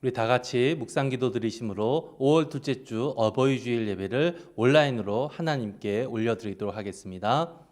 우리 다 같이 묵상기도 드리심으로 5월 둘째 주 어버이 주일 예배를 온라인으로 하나님께 올려드리도록 하겠습니다.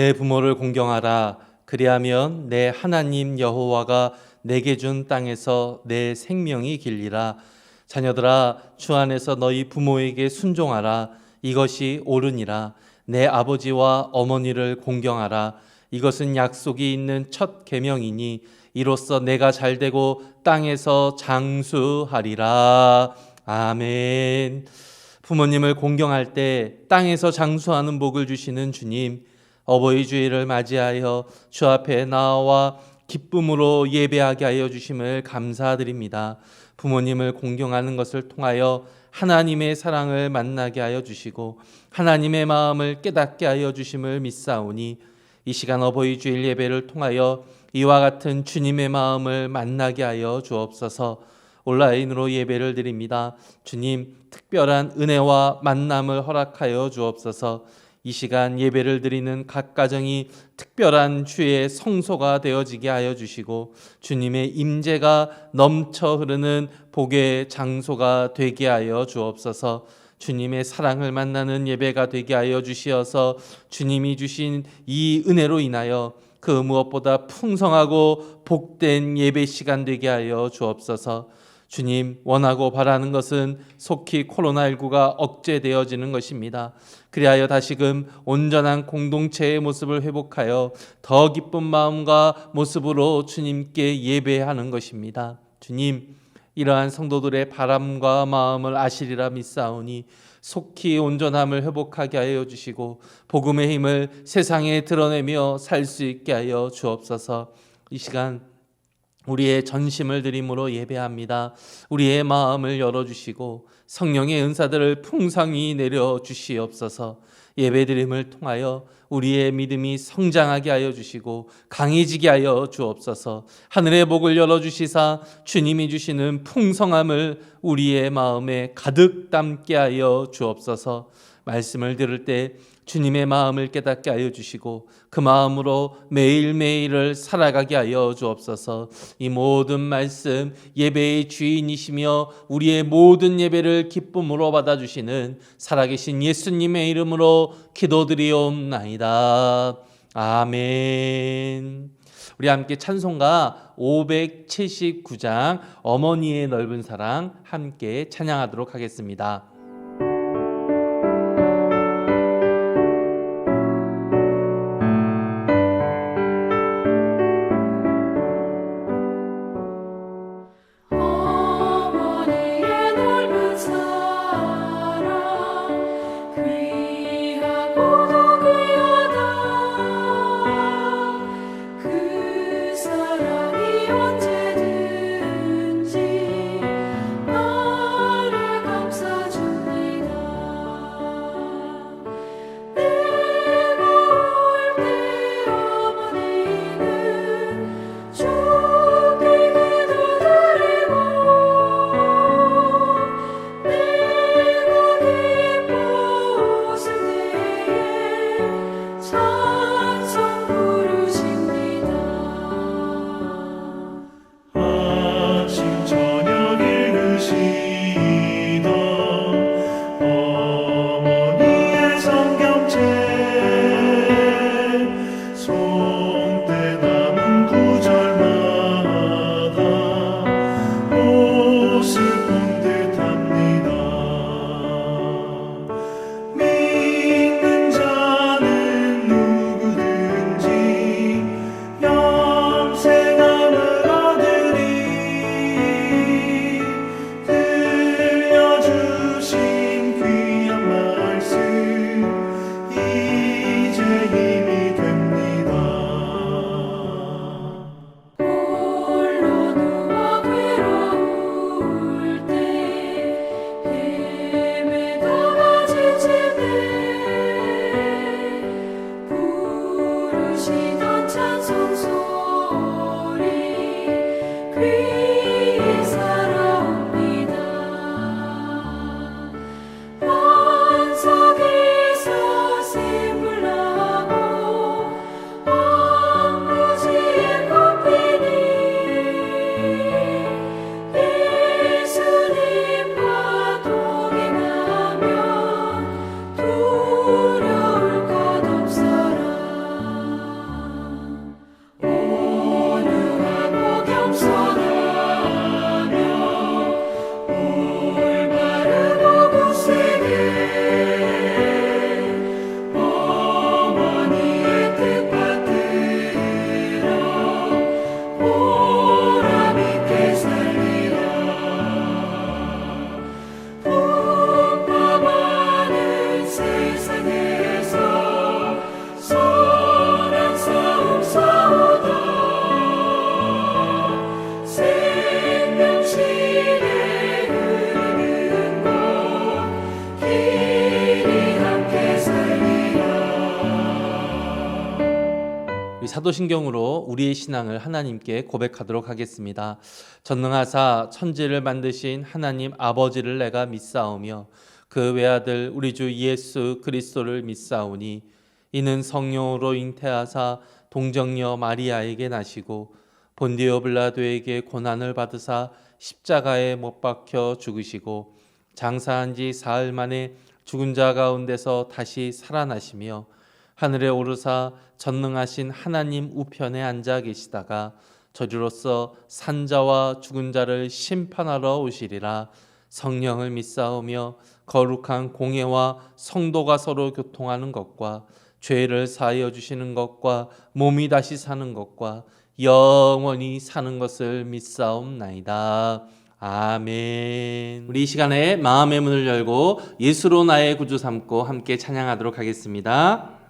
내 부모를 공경하라. 그리하면 내 하나님 여호와가 내게 준 땅에서 내 생명이 길리라. 자녀들아, 주 안에서 너희 부모에게 순종하라. 이것이 옳으니라. 내 아버지와 어머니를 공경하라. 이것은 약속이 있는 첫 계명이니 이로써 내가 잘되고 땅에서 장수하리라. 아멘. 부모님을 공경할 때 땅에서 장수하는 복을 주시는 주님, 어버이 주일을 맞이하여 주 앞에 나와 기쁨으로 예배하게 하여 주심을 감사드립니다. 부모님을 공경하는 것을 통하여 하나님의 사랑을 만나게 하여 주시고 하나님의 마음을 깨닫게 하여 주심을 믿사오니 이 시간 어버이 주일 예배를 통하여 이와 같은 주님의 마음을 만나게 하여 주옵소서. 온라인으로 예배를 드립니다. 주님, 특별한 은혜와 만남을 허락하여 주옵소서. 이 시간 예배를 드리는 각 가정이 특별한 주의 성소가 되어지게 하여 주시고 주님의 임재가 넘쳐 흐르는 복의 장소가 되게 하여 주옵소서. 주님의 사랑을 만나는 예배가 되게 하여 주시어서 주님이 주신 이 은혜로 인하여 그 무엇보다 풍성하고 복된 예배 시간 되게 하여 주옵소서. 주님, 원하고 바라는 것은 속히 코로나19가 억제되어지는 것입니다. 그리하여 다시금 온전한 공동체의 모습을 회복하여 더 기쁜 마음과 모습으로 주님께 예배하는 것입니다. 주님, 이러한 성도들의 바람과 마음을 아시리라 믿사오니 속히 온전함을 회복하게 하여 주시고 복음의 힘을 세상에 드러내며 살 수 있게 하여 주옵소서. 이 시간 우리의 전심을 드림으로 예배합니다. 우리의 마음을 열어주시고 성령의 은사들을 풍성히 내려주시옵소서. 예배드림을 통하여 우리의 믿음이 성장하게 하여 주시고 강해지게 하여 주옵소서. 하늘의 복을 열어주시사 주님이 주시는 풍성함을 우리의 마음에 가득 담게 하여 주옵소서. 말씀을 들을 때 주님의 마음을 깨닫게 하여 주시고 그 마음으로 매일매일을 살아가게 하여 주옵소서. 이 모든 말씀 예배의 주인이시며 우리의 모든 예배를 기쁨으로 받아주시는 살아계신 예수님의 이름으로 기도드리옵나이다. 아멘. 우리 함께 찬송가 579장 어머니의 넓은 사랑 함께 찬양하도록 하겠습니다. 언제든지 나를 감싸주 사도신경으로 우리의 신앙을 하나님께 고백하도록 하겠습니다. 전능하사 천지를 만드신 하나님 아버지를 내가 믿사오며 그 외아들 우리 주 예수 그리스도를 믿사오니 이는 성령으로 잉태하사 동정녀 마리아에게 나시고 본디오 빌라도에게 고난을 받으사 십자가에 못 박혀 죽으시고 장사한 지 사흘 만에 죽은 자 가운데서 다시 살아나시며 하늘에 오르사 전능하신 하나님 우편에 앉아 계시다가 저주로서 산자와 죽은 자를 심판하러 오시리라. 성령을 믿사오며 거룩한 공회와 성도가 서로 교통하는 것과 죄를 사하여 주시는 것과 몸이 다시 사는 것과 영원히 사는 것을 믿사옵나이다. 아멘. 우리 이 시간에 마음의 문을 열고 예수로 나의 구주 삼고 함께 찬양하도록 하겠습니다.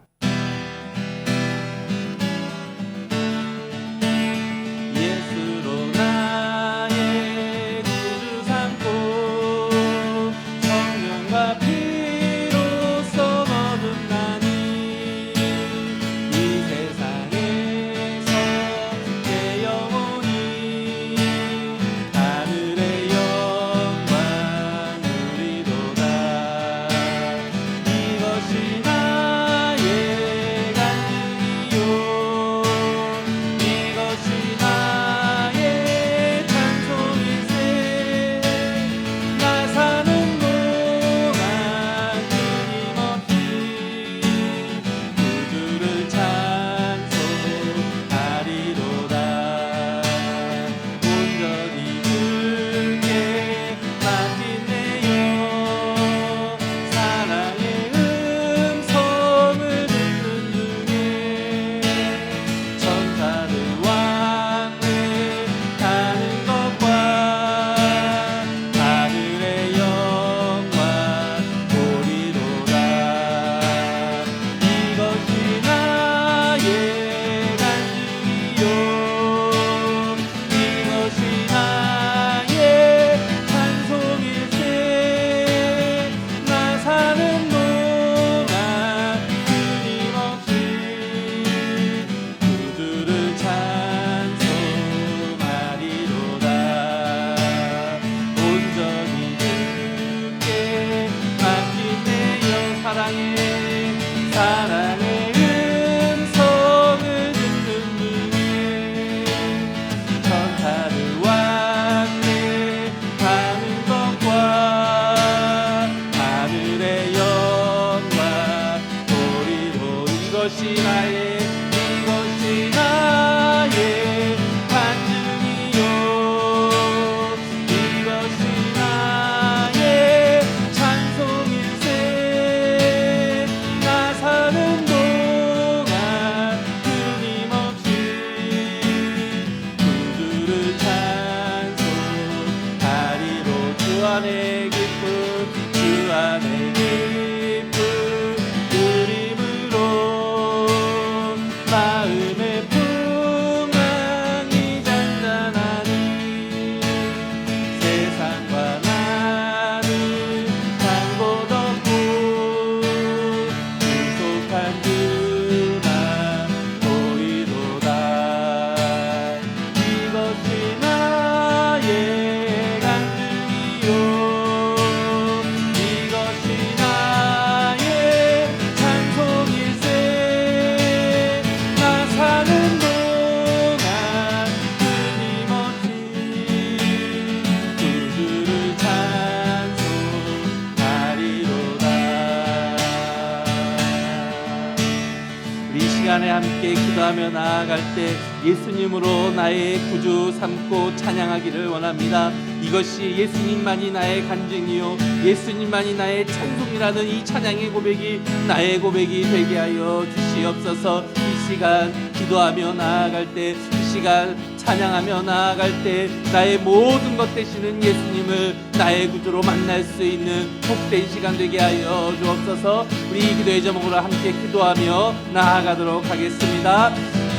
함께 기도하며 나아갈 때 예수님으로 나의 구주 삼고 찬양하기를 원합니다. 이것이 예수님만이 나의 간증이요 예수님만이 나의 찬송이라는 이 찬양의 고백이 나의 고백이 되게 하여 주시옵소서. 이 시간 기도하며 나아갈 때, 이 시간 찬양하며 나아갈 때 나의 모든 것 되시는 예수님을 나의 구주로 만날 수 있는 복된 시간 되게 하여 주옵소서. 우리 기도의 제목으로 함께 기도하며 나아가도록 하겠습니다.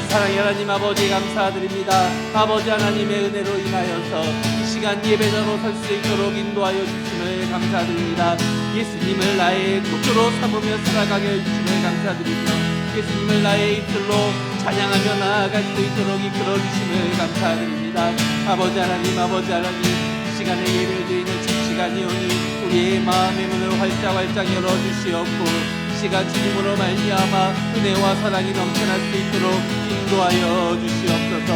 사랑의 하나님 아버지 감사드립니다. 아버지 하나님의 은혜로 인하여서 이 시간 예배자로 설 수 있도록 인도하여 주심을 감사드립니다. 예수님을 나의 구주로 삼으며 살아가게 해주심을 감사드리며 예수님을 나의 입술로 찬양하며 나아갈 수 있도록 이끌어 주심을 감사드립니다. 아버지 하나님, 아버지 하나님, 이 시간에 예배드리는 첫 시간이오니 우리의 마음의 문을 활짝 열어주시옵고 이 시간 주님으로 말미암아 은혜와 사랑이 넘쳐날 수 있도록 인도하여 주시옵소서.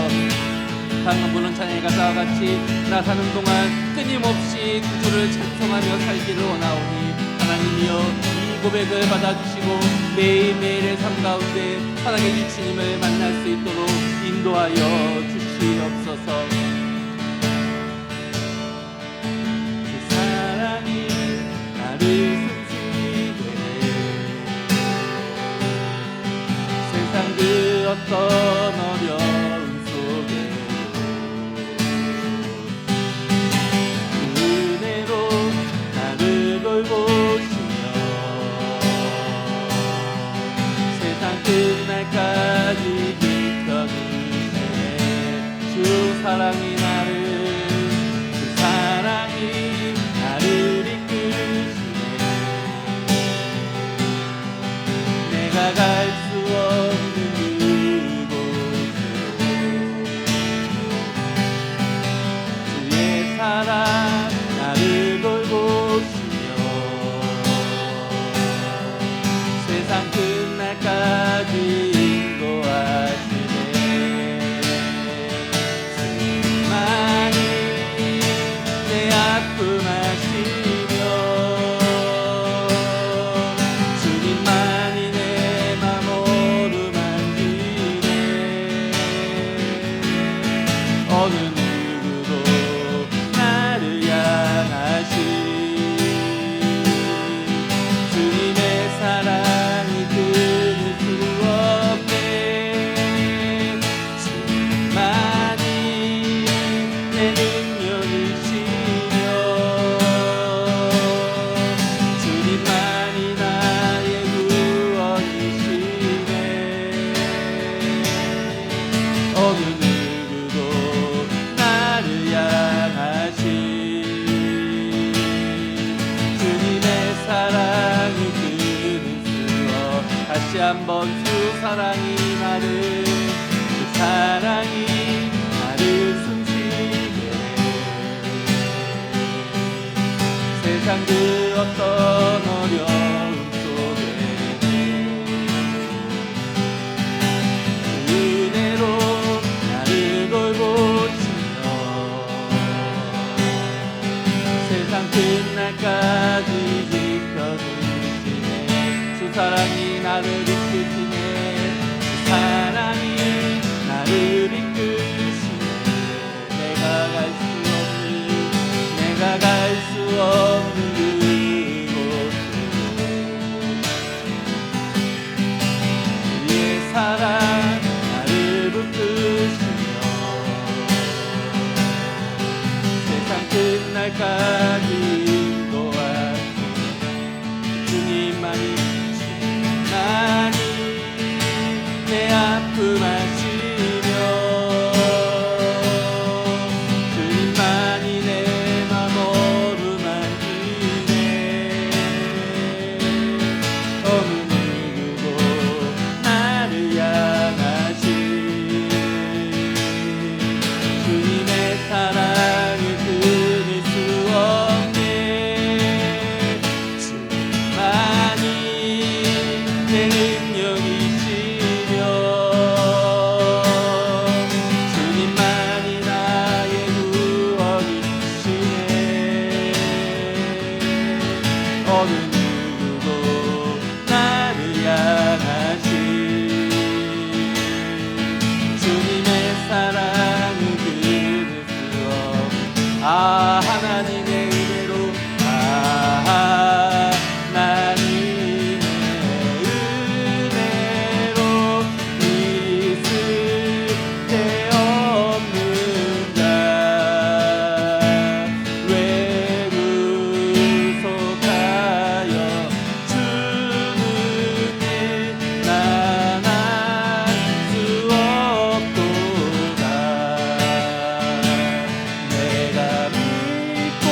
한 분은 찬양과 다 같이 나 사는 동안 끊임없이 구주를 찬송하며 살기를 원하오니 하나님이여 이 고백을 받아주시고 매일매일의 삶 가운데 살아계신 주님을 만날 수 있도록 인도하여 주시옵소서. 그 사랑이 나를 숨쉬게 세상 그 어떤 어려움 속에 은혜로 나를 돌보시며 세상 끝날까지 지켜주시네. 주 사랑이 주 사랑이 나를 이끄시네. 내가 갈 수 없는 그곳으로 주의 사랑 나를 돌보시며 세상 끝날까지 인도하시네. 주님만이 내 아픔 아시며 주님만이 내 맘 어루만지네. 어느 누구도 나를 향하신 주님의 사랑이 끊을 수 없네. 주님만이 내 능력이시며 주님만이 나의 구원이시네. 어느 누구도 나를 향하신 주님의 사랑을 끊을 수 없. 다시 한번 주 사랑이 주 사랑이 나를 숨쉬게 세상 그 어떤 어려움 속에 은혜로 나를 돌보시며 세상 끝날까지 지켜주시네. 주 사랑이 나를 이끄시네. 주 사랑이 나를 이끄시네. 내가 갈 수 없는 그곳으로 주의 사랑 나를 붙드시며 세상 끝날까지 인도하시네. 주님만이 내 아픔 아시며 주님만이 내 맘 어루만지네. 어느 누구도 나를 향하신 주님의 사랑을 끊을 수 없네. 주님만이 내 능력이시며 주님만이 나의 구원이시네. 어느 누구도 나를 향하신 주님의 사랑을 끊을 수 없. 하나님의 은혜로 하나님의 은혜로 있을 데 없는 자 왜 구속하여 주는 일 난할 수 없도다. 내가 믿고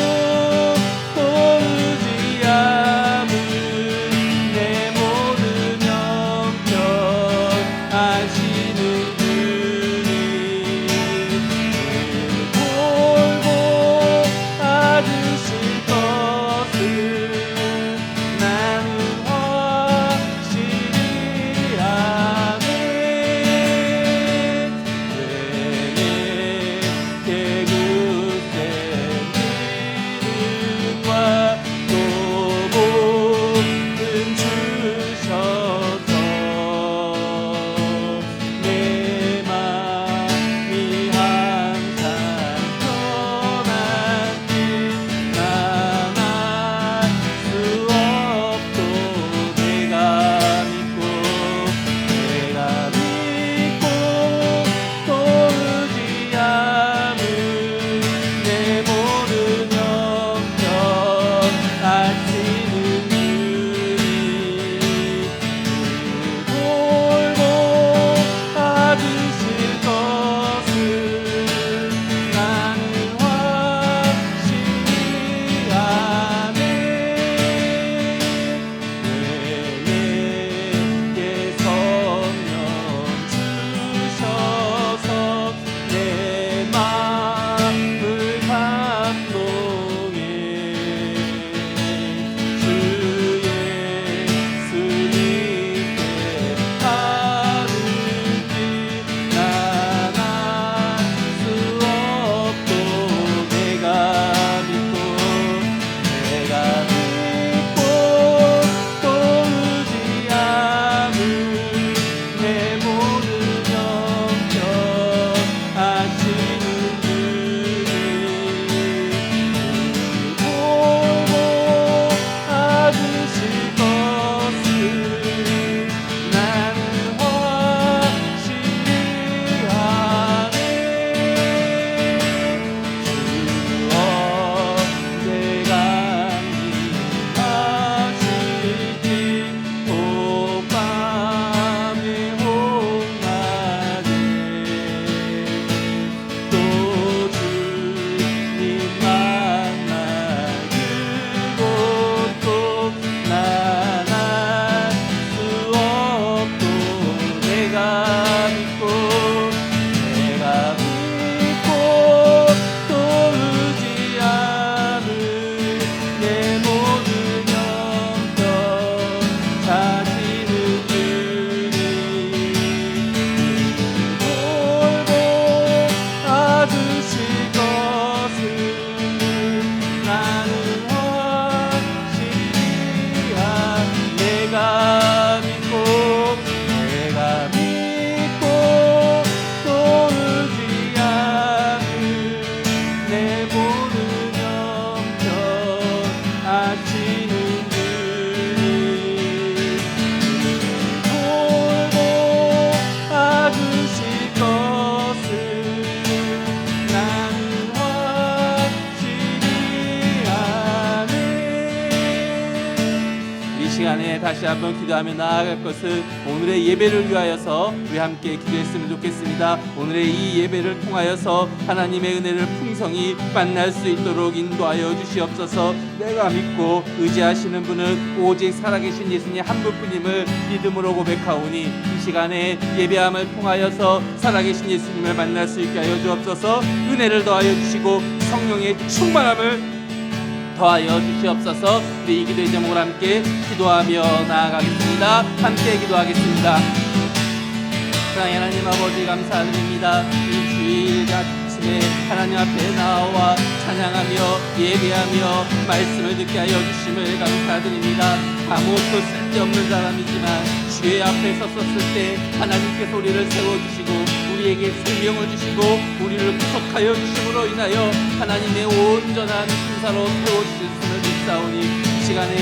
시간에 다시 한번 기도하며 나아갈 것은 오늘의 예배를 위하여서 우리 함께 기도했으면 좋겠습니다. 오늘의 이 예배를 통하여서 하나님의 은혜를 풍성히 만날 수 있도록 인도하여 주시옵소서. 내가 믿고 의지하시는 분은 오직 살아계신 예수님 한 분뿐임을 믿음으로 고백하오니 이 시간에 예배함을 통하여서 살아계신 예수님을 만날 수 있게 하여 주옵소서. 은혜를 더하여 주시고 성령의 충만함을 더하여 주시옵소서. 우리 이 기도의 제목을 함께 기도하며 나아가겠습니다. 함께 기도하겠습니다. 사랑의 하나님 아버지 감사드립니다. 이 주일 아침에 하나님 앞에 나와 찬양하며 예배하며 말씀을 듣게 하여 주심을 감사드립니다. 아무것도 쓸데없는 사람이지만 주의 앞에 섰었을 때 하나님께서 우리를 세워주시고 우리에게 생명을 주시고 우리를 구속하여 주심으로 인하여 하나님의 온전한 군사로 세워주셨음을 믿사오니 이 시간에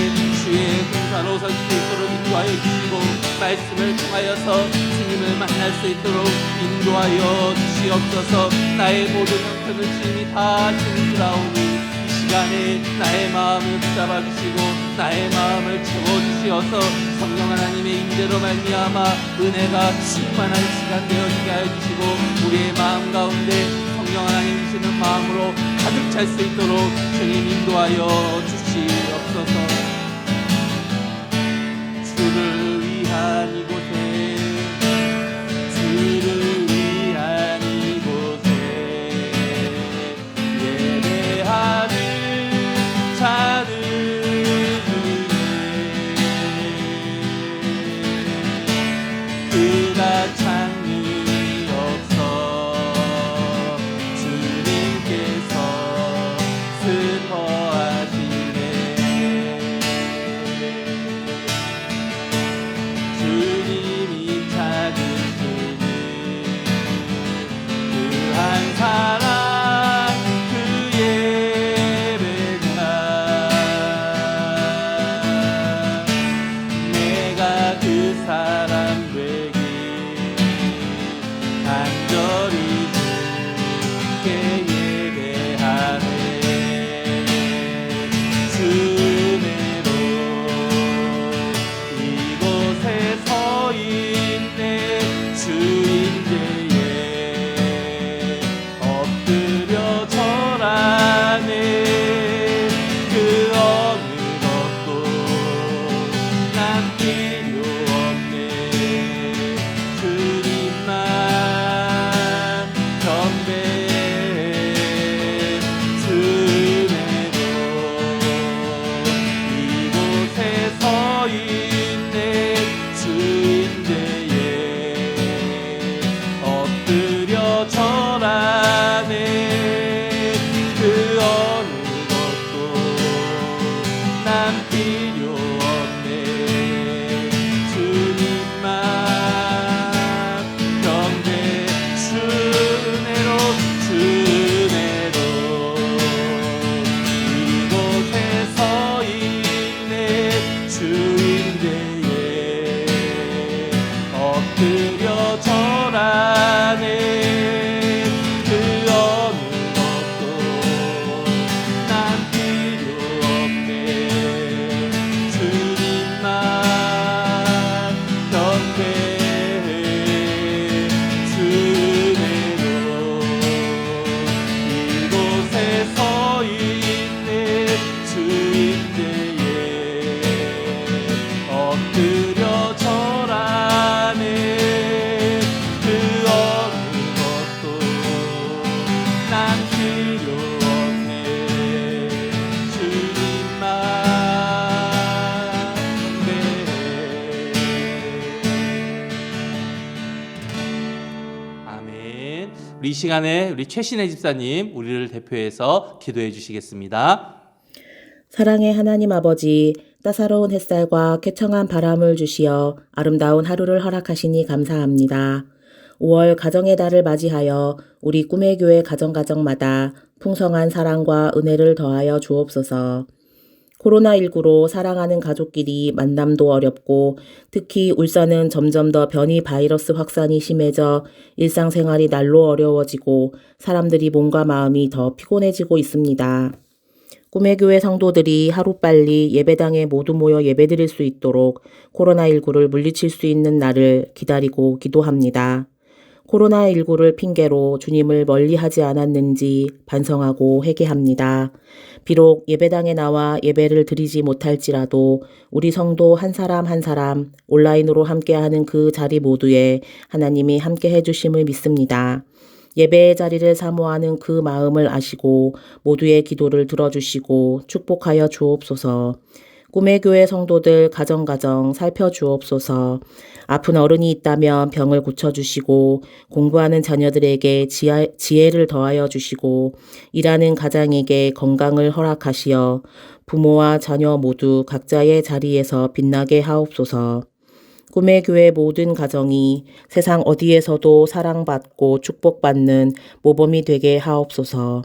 주의 군사로 설 수 있도록 인도하여 주시고 말씀을 통하여서 주님을 만날 수 있도록 인도하여 주시옵소서. 나의 모든 형편을 주님이 다 아시는 줄 아오니 이 시간에 나의 마음을 붙잡아 주시고 나의 마음을 채워주시어서 성령 하나님의 임재로 말미암아 은혜가 충만한 시간 되어지게 하여 주시고 우리의 마음 가운데 성령 하나님 주시는 마음으로 가득 찰 수 있도록 주님 인도하여 주시옵소서. 주를 위한 이곳에 주를 위한 이곳에 예배하는 자들 그가 찾는 없어 주님께서 슬퍼하시네. 주님이 찾으시는 그 한 사람 그 예배가 내가 그 사람 되길 간절히 주께 예배하네. 주내로 이곳에 서 있네. 주 임재에 엎드려 절하네. 그 어느 것도 난 필요 없네. 주님만 경배해. 주내로 이곳에 서 있네. 주 임재에 엎드려 절하네. 그 어느 것도 난 필요 없네. 주님만 경배. 주내로 이곳에 서 있네. 주 임재에 엎드려 절하네. 그 어느 것도 난 필요 없네. 주님만 경배해. 주내로 이곳에 서 있네. 주 임재에 엎드려 절하네. 그 어느 것도 난 필요 없네. 주님만 경배해. 아멘. 우리 이 시간에 우리 최신혜 집사님 우리를 대표해서 기도해 주시겠습니다. 사랑의 하나님 아버지, 따사로운 햇살과 쾌청한 바람을 주시어 아름다운 하루를 허락하시니 감사합니다. 5월 가정의 달을 맞이하여 우리 꿈의 교회 가정마다 풍성한 사랑과 은혜를 더하여 주옵소서. 코로나19로 사랑하는 가족끼리 만남도 어렵고 특히 울산은 점점 더 변이 바이러스 확산이 심해져 일상생활이 날로 어려워지고 사람들이 몸과 마음이 더 피곤해지고 있습니다. 꿈의 교회 성도들이 하루빨리 예배당에 모두 모여 예배드릴 수 있도록 코로나19를 물리칠 수 있는 날을 기다리고 기도합니다. 코로나19를 핑계로 주님을 멀리하지 않았는지 반성하고 회개합니다. 비록 예배당에 나와 예배를 드리지 못할지라도 우리 성도 한 사람 한 사람 온라인으로 함께하는 그 자리 모두에 하나님이 함께 해주심을 믿습니다. 예배의 자리를 사모하는 그 마음을 아시고 모두의 기도를 들어주시고 축복하여 주옵소서. 꿈의 교회 성도들 가정가정 살펴주옵소서. 아픈 어른이 있다면 병을 고쳐주시고 공부하는 자녀들에게 지혜를 더하여 주시고 일하는 가장에게 건강을 허락하시어 부모와 자녀 모두 각자의 자리에서 빛나게 하옵소서. 꿈의 교회 모든 가정이 세상 어디에서도 사랑받고 축복받는 모범이 되게 하옵소서.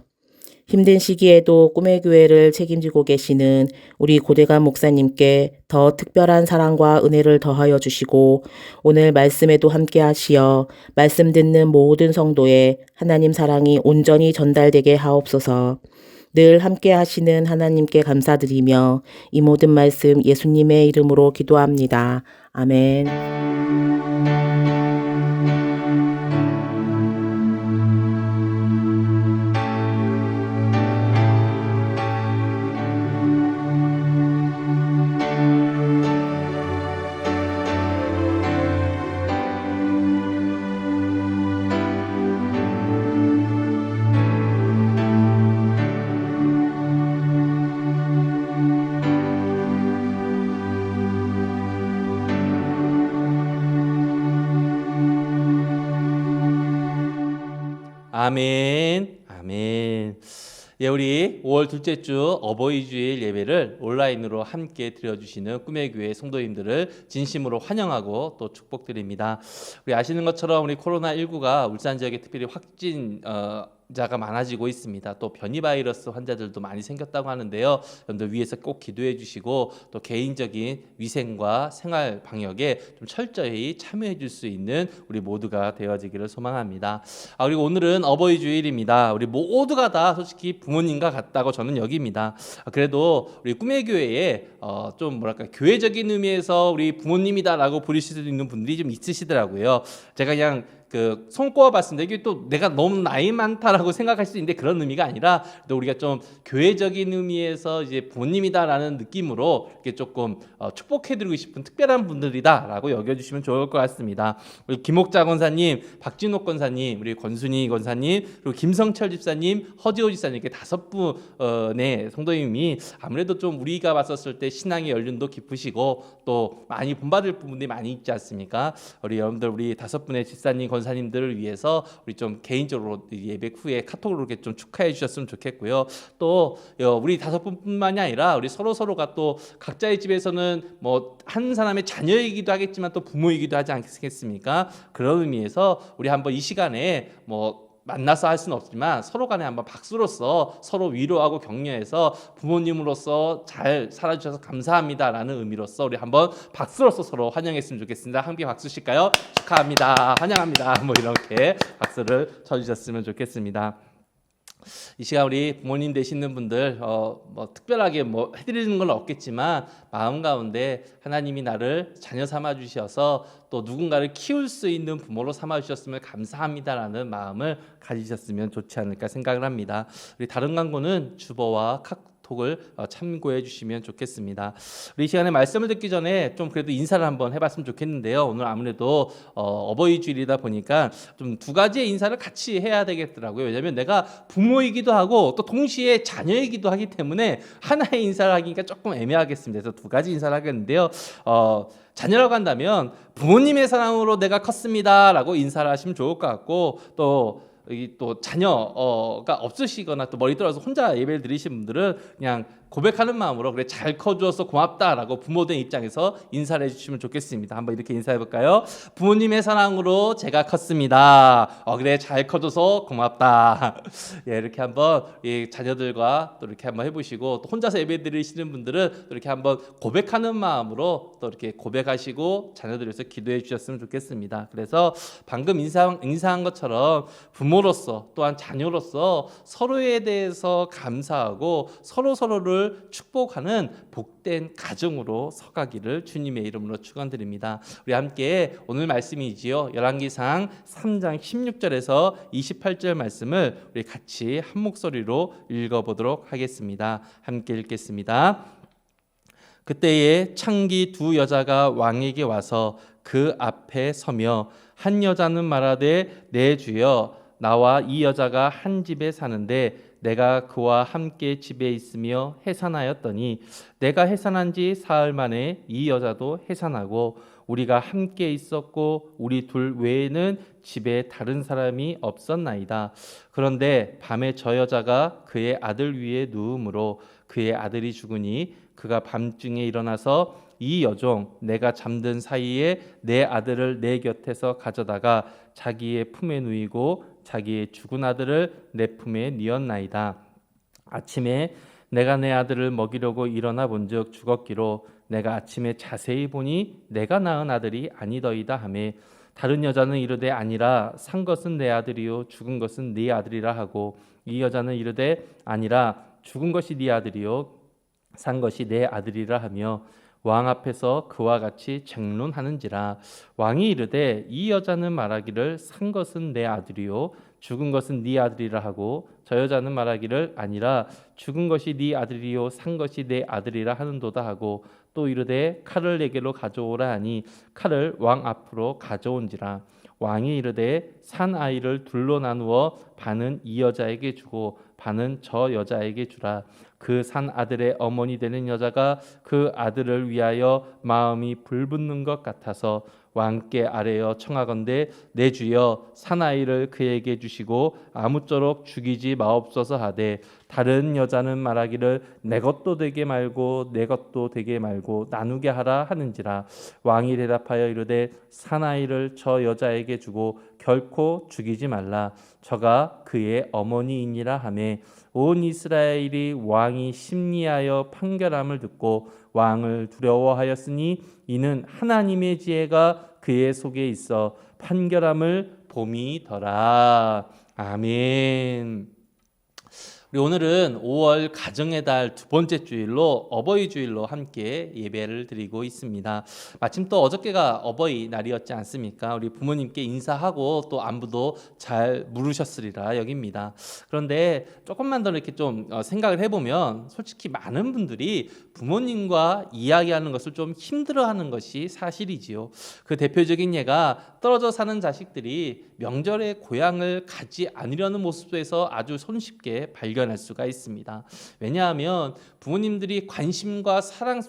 힘든 시기에도 꿈의 교회를 책임지고 계시는 우리 고대감 목사님께 더 특별한 사랑과 은혜를 더하여 주시고 오늘 말씀에도 함께 하시어 말씀 듣는 모든 성도의 하나님 사랑이 온전히 전달되게 하옵소서. 늘 함께 하시는 하나님께 감사드리며 이 모든 말씀 예수님의 이름으로 기도합니다. 아멘. 아멘. 아멘. 예, 우리 5월 둘째 주 어버이 주일 예배를 온라인으로 함께 드려주시는 꿈의 교회 성도님들을 진심으로 환영하고 또 축복드립니다. 우리 아시는 것처럼 우리 코로나19가 울산 지역에 특별히 자가 많아지고 있습니다. 또 변이 바이러스 환자들도 많이 생겼다고 하는데요. 여러분들 위해서 꼭 기도해 주시고 또 개인적인 위생과 생활 방역에 좀 철저히 참여해 줄 수 있는 우리 모두가 되어지기를 소망합니다. 그리고 오늘은 어버이 주일입니다. 우리 모두가 다 솔직히 부모님과 같다고 저는 여깁니다. 그래도 우리 꿈의 교회에 좀 뭐랄까 교회적인 의미에서 우리 부모님이다라고 부르실 수 있는 분들이 좀 있으시더라고요. 제가 그냥 손꼽아 봤습니다. 이게 또 내가 너무 나이 많다라고 생각할 수 있는데 그런 의미가 아니라 또 우리가 좀 교회적인 의미에서 이제 부모님이다라는 느낌으로 이렇게 조금 축복해드리고 싶은 특별한 분들이다라고 여겨주시면 좋을 것 같습니다. 우리 김옥자 권사님, 박진옥 권사님, 우리 권순희 권사님, 그리고 김성철 집사님, 허지호 집사님 이렇게 5분의 성도님이 아무래도 좀 우리가 봤었을 때 신앙의 연륜도 깊으시고 또 많이 본받을 부분들이 많이 있지 않습니까? 우리 여러분들 우리 5분의 집사님 권사님들을 위해서 우리 좀 개인적으로 예배 후에 카톡으로 이렇게 좀 축하해 주셨으면 좋겠고요. 또 우리 5분뿐만이 아니라 우리 서로가 또 각자의 집에서는 뭐 한 사람의 자녀이기도 하겠지만 또 부모이기도 하지 않겠습니까? 그런 의미에서 우리 한번 이 시간에 뭐 만나서 할 수는 없지만 서로 간에 한번 박수로서 서로 위로하고 격려해서 부모님으로서 잘 살아주셔서 감사합니다라는 의미로서 우리 한번 박수로서 서로 환영했으면 좋겠습니다. 함께 박수 칠까요? 축하합니다. 환영합니다. 뭐 이렇게 박수를 쳐주셨으면 좋겠습니다. 이 시간 우리 부모님 되시는 분들 뭐 특별하게 뭐 해드리는 건 없겠지만 마음 가운데 하나님이 나를 자녀 삼아 주셔서 또 누군가를 키울 수 있는 부모로 삼아 주셨으면 감사합니다라는 마음을 가지셨으면 좋지 않을까 생각을 합니다. 우리 다른 광고는 주보와 톡을 참고해 주시면 좋겠습니다. 우리 이 시간에 말씀을 듣기 전에 좀 그래도 인사를 한번 해봤으면 좋겠는데요. 오늘 아무래도 어버이 주일이다 보니까 좀 두 가지의 인사를 같이 해야 되겠더라고요. 왜냐하면 내가 부모이기도 하고 또 동시에 자녀이기도 하기 때문에 하나의 인사를 하기가 조금 애매하겠습니다. 그래서 두 가지 인사를 하겠는데요. 자녀라고 한다면 부모님의 사랑으로 내가 컸습니다라고 인사를 하시면 좋을 것 같고 또 자녀가 없으시거나 또 머리 떨어서 혼자 예배를 드리신 분들은 그냥 고백하는 마음으로 그래 잘 커주어서 고맙다라고 부모된 입장에서 인사를 해주시면 좋겠습니다. 한번 이렇게 인사해 볼까요? 부모님의 사랑으로 제가 컸습니다. 그래 잘 커줘서 고맙다. 예, 이렇게 한번 자녀들과 또 이렇게 한번 해보시고 또 혼자서 예배 드리시는 분들은 또 이렇게 한번 고백하는 마음으로 또 이렇게 고백하시고 자녀들 위해서 기도해 주셨으면 좋겠습니다. 그래서 방금 인사한 것처럼 부모 부모로서 또한 자녀로서 서로에 대해서 감사하고 서로를 축복하는 복된 가정으로 서가기를 주님의 이름으로 축원드립니다. 우리 함께 오늘 말씀이지요. 열왕기상 3장 16절에서 28절 말씀을 우리 같이 한 목소리로 읽어보도록 하겠습니다. 함께 읽겠습니다. 그때에 창기 두 여자가 왕에게 와서 그 앞에 서며 한 여자는 말하되 내 주여 나와 이 여자가 한 집에 사는데 내가 그와 함께 집에 있으며 해산하였더니 내가 해산한 지 사흘 만에 이 여자도 해산하고 우리가 함께 있었고 우리 둘 외에는 집에 다른 사람이 없었나이다. 그런데 밤에 저 여자가 그의 아들 위에 누우므로 그의 아들이 죽으니 그가 밤중에 일어나서 이 여종 내가 잠든 사이에 내 아들을 내 곁에서 가져다가 자기의 품에 누이고 자기의 죽은 아들을 내 품에 뉘었나이다. 아침에 내가 내 아들을 먹이려고 일어나 본즉 죽었기로 내가 아침에 자세히 보니 내가 낳은 아들이 아니더이다 하매 다른 여자는 이르되 아니라 산 것은 내 아들이요 죽은 것은 네 아들이라 하고 이 여자는 이르되 아니라 죽은 것이 네 아들이요 산 것이 내 아들이라 하며 왕 앞에서 그와 같이 쟁론하는지라. 왕이 이르되 이 여자는 말하기를 산 것은 내 아들이요 죽은 것은 네 아들이라 하고 저 여자는 말하기를 아니라 죽은 것이 네 아들이요 산 것이 내 아들이라 하는도다 하고 또 이르되 칼을 내게로 가져오라 하니 칼을 왕 앞으로 가져온지라. 왕이 이르되 산 아이를 둘로 나누어 반은 이 여자에게 주고 반은 저 여자에게 주라. 그 산 아들의 어머니 되는 여자가 그 아들을 위하여 마음이 불붙는 것 같아서 왕께 아뢰어 청하건대 내 주여 사나이를 그에게 주시고 아무쪼록 죽이지 마옵소서 하되 다른 여자는 말하기를 내 것도 되게 말고 내 것도 되게 말고 나누게 하라 하는지라. 왕이 대답하여 이르되 사나이를 저 여자에게 주고 결코 죽이지 말라. 저가 그의 어머니이니라 하매 온 이스라엘이 왕이 심리하여 판결함을 듣고 왕을 두려워하였으니 이는 하나님의 지혜가 그의 속에 있어 판결함을 봄이더라. 아멘. 우리 오늘은 5월 가정의 달 두 번째 주일로 어버이 주일로 함께 예배를 드리고 있습니다. 마침 또 어저께가 어버이 날이었지 않습니까? 우리 부모님께 인사하고 또 안부도 잘 물으셨으리라 여깁니다. 그런데 조금만 더 이렇게 좀 생각을 해보면 솔직히 많은 분들이 부모님과 이야기하는 것을 좀 힘들어하는 것이 사실이지요. 그 대표적인 예가 떨어져 사는 자식들이 명절에 고향을 가지 않으려는 모습에서 아주 손쉽게 발견할 수가 있습니다. 왜냐하면 부모님들이 관심과 사랑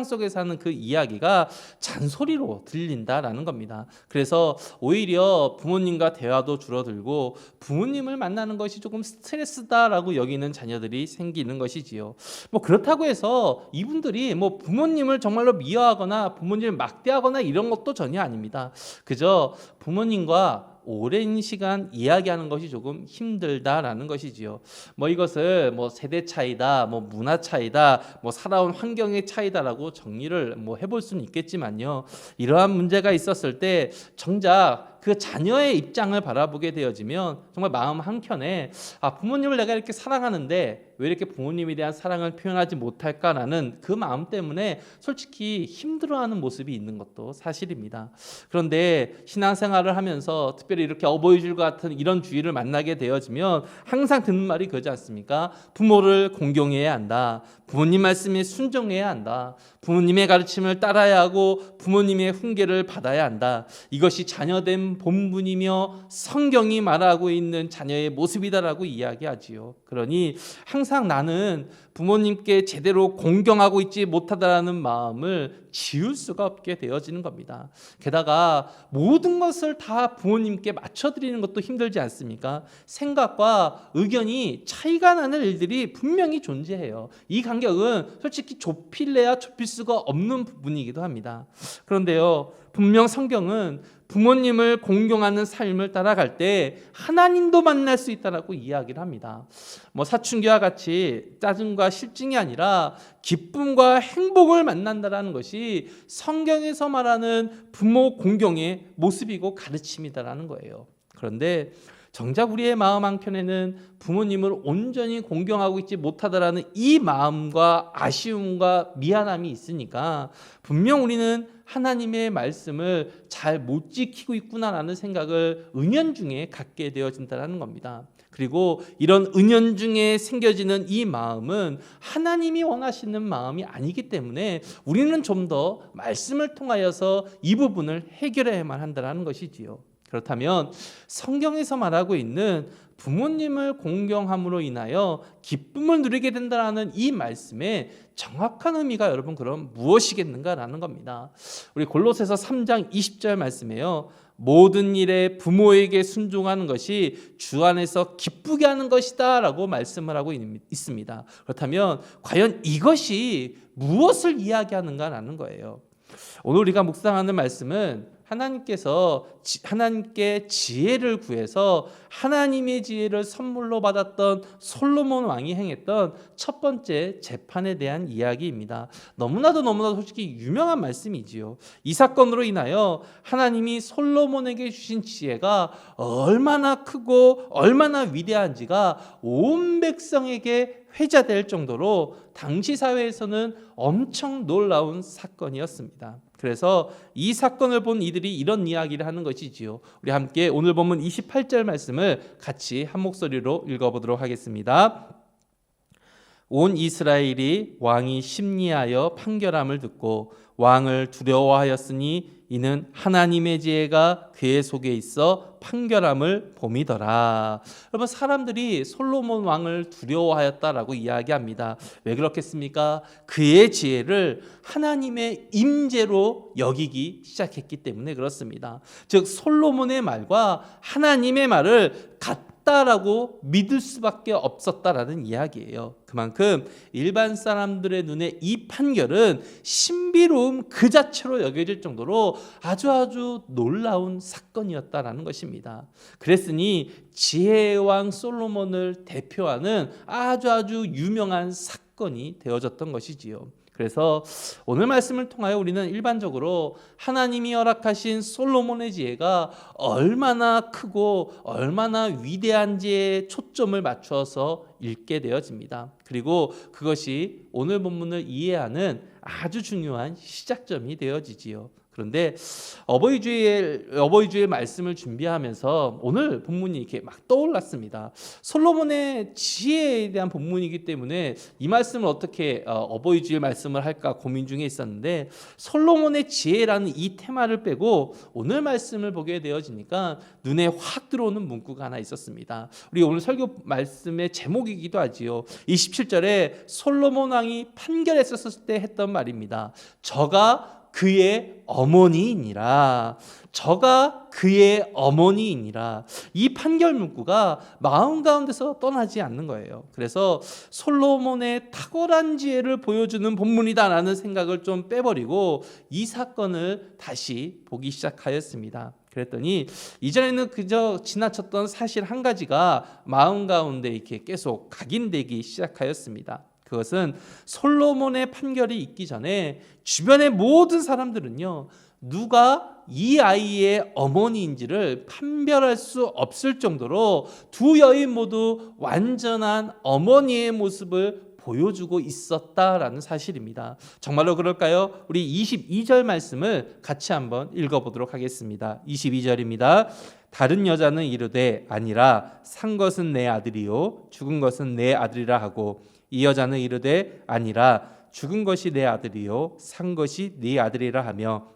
속에 사는 그 이야기가 잔소리로 들린다라는 겁니다. 그래서 오히려 부모님과 대화도 줄어들고 부모님을 만나는 것이 조금 스트레스다라고 여기는 자녀들이 생기는 것이지요. 뭐 그렇다고 해서 이분들이 뭐 부모님을 정말로 미워하거나 부모님을 막대하거나 이런 것도 전혀 아닙니다. 그저 부모님과 오랜 시간 이야기하는 것이 조금 힘들다라는 것이지요. 뭐 이것을 뭐 세대 차이다, 뭐 문화 차이다, 뭐 살아온 환경의 차이다라고 정리를 뭐 해볼 수는 있겠지만요. 이러한 문제가 있었을 때 정작 그 자녀의 입장을 바라보게 되어지면 정말 마음 한켠에 부모님을 내가 이렇게 사랑하는데 왜 이렇게 부모님에 대한 사랑을 표현하지 못할까라는 그 마음 때문에 솔직히 힘들어하는 모습이 있는 것도 사실입니다. 그런데 신앙생활을 하면서 특별히 이렇게 어버이줄 같은 이런 주일을 만나게 되어지면 항상 듣는 말이 그러지 않습니까? 부모를 공경해야 한다. 부모님 말씀에 순종해야 한다. 부모님의 가르침을 따라야 하고 부모님의 훈계를 받아야 한다. 이것이 자녀된 본분이며 성경이 말하고 있는 자녀의 모습이다라고 이야기하지요. 그러니 항상 나는 부모님께 제대로 공경하고 있지 못하다라는 마음을 지울 수가 없게 되어지는 겁니다. 게다가 모든 것을 다 부모님께 맞춰드리는 것도 힘들지 않습니까? 생각과 의견이 차이가 나는 일들이 분명히 존재해요. 이 간격은 솔직히 좁힐래야 좁힐 수가 없는 부분이기도 합니다. 그런데요, 분명 성경은 부모님을 공경하는 삶을 따라갈 때 하나님도 만날 수 있다라고 이야기를 합니다. 뭐 사춘기와 같이 짜증과 실증이 아니라 기쁨과 행복을 만난다라는 것이 성경에서 말하는 부모 공경의 모습이고 가르침이다라는 거예요. 그런데 정작 우리의 마음 한켠에는 부모님을 온전히 공경하고 있지 못하다라는 이 마음과 아쉬움과 미안함이 있으니까 분명 우리는 하나님의 말씀을 잘 못 지키고 있구나라는 생각을 은연중에 갖게 되어진다는 겁니다. 그리고 이런 은연중에 생겨지는 이 마음은 하나님이 원하시는 마음이 아니기 때문에 우리는 좀 더 말씀을 통하여서 이 부분을 해결해야만 한다는 것이지요. 그렇다면 성경에서 말하고 있는 부모님을 공경함으로 인하여 기쁨을 누리게 된다는 이 말씀의 정확한 의미가 여러분 그럼 무엇이겠는가라는 겁니다. 우리 골로새서 3장 20절 말씀에요. 모든 일에 부모에게 순종하는 것이 주 안에서 기쁘게 하는 것이다 라고 말씀을 하고 있습니다. 그렇다면 과연 이것이 무엇을 이야기하는가라는 거예요. 오늘 우리가 묵상하는 말씀은 하나님께 지혜를 구해서 하나님의 지혜를 선물로 받았던 솔로몬 왕이 행했던 첫 번째 재판에 대한 이야기입니다. 너무나도 솔직히 유명한 말씀이지요. 이 사건으로 인하여 하나님이 솔로몬에게 주신 지혜가 얼마나 크고 얼마나 위대한지가 온 백성에게 회자될 정도로 당시 사회에서는 엄청 놀라운 사건이었습니다. 그래서 이 사건을 본 이들이 이런 이야기를 하는 것이지요. 우리 함께 오늘 본문 28절 말씀을 같이 한 목소리로 읽어보도록 하겠습니다. 온 이스라엘이 왕이 심리하여 판결함을 듣고 왕을 두려워하였으니 이는 하나님의 지혜가 그의 속에 있어 판결함을 봄이더라. 여러분, 사람들이 솔로몬 왕을 두려워하였다라고 이야기합니다. 왜 그렇겠습니까? 그의 지혜를 하나님의 임재로 여기기 시작했기 때문에 그렇습니다. 즉 솔로몬의 말과 하나님의 말을 같다라고 믿을 수밖에 없었다라는 이야기예요. 그만큼 일반 사람들의 눈에 이 판결은 신비로움 그 자체로 여겨질 정도로 아주 놀라운 사건이었다라는 것입니다. 그랬으니 지혜의 왕 솔로몬을 대표하는 아주 유명한 사건이 되어졌던 것이지요. 그래서 오늘 말씀을 통하여 우리는 일반적으로 하나님이 허락하신 솔로몬의 지혜가 얼마나 크고 얼마나 위대한지에 초점을 맞춰서 읽게 되어집니다. 그리고 그것이 오늘 본문을 이해하는 아주 중요한 시작점이 되어지지요. 그런데 어버이주의 말씀을 준비하면서 오늘 본문이 이렇게 막 떠올랐습니다. 솔로몬의 지혜에 대한 본문이기 때문에 이 말씀을 어떻게 어버이주의 말씀을 할까 고민 중에 있었는데 솔로몬의 지혜라는 이 테마를 빼고 오늘 말씀을 보게 되어지니까 눈에 확 들어오는 문구가 하나 있었습니다. 우리 오늘 설교 말씀의 제목이기도 하지요. 27절에 솔로몬 왕이 판결했었을 때 했던 말입니다. 저가 그의 어머니이니라. 저가 그의 어머니이니라. 이 판결 문구가 마음 가운데서 떠나지 않는 거예요. 그래서 솔로몬의 탁월한 지혜를 보여주는 본문이다라는 생각을 좀 빼버리고 이 사건을 다시 보기 시작하였습니다. 그랬더니 이전에는 그저 지나쳤던 사실 한 가지가 마음 가운데 이렇게 계속 각인되기 시작하였습니다. 그것은 솔로몬의 판결이 있기 전에 주변의 모든 사람들은요, 누가 이 아이의 어머니인지를 판별할 수 없을 정도로 두 여인 모두 완전한 어머니의 모습을 보여주고 있었다라는 사실입니다. 정말로 그럴까요? 우리 22절 말씀을 같이 한번 읽어보도록 하겠습니다. 22절입니다. 다른 여자는 이르되 아니라 산 것은 내 아들이요 죽은 것은 내 아들이라 하고 이 여자는 이르되 아니라 죽은 것이 내 아들이요 산 것이 네 아들이라 하며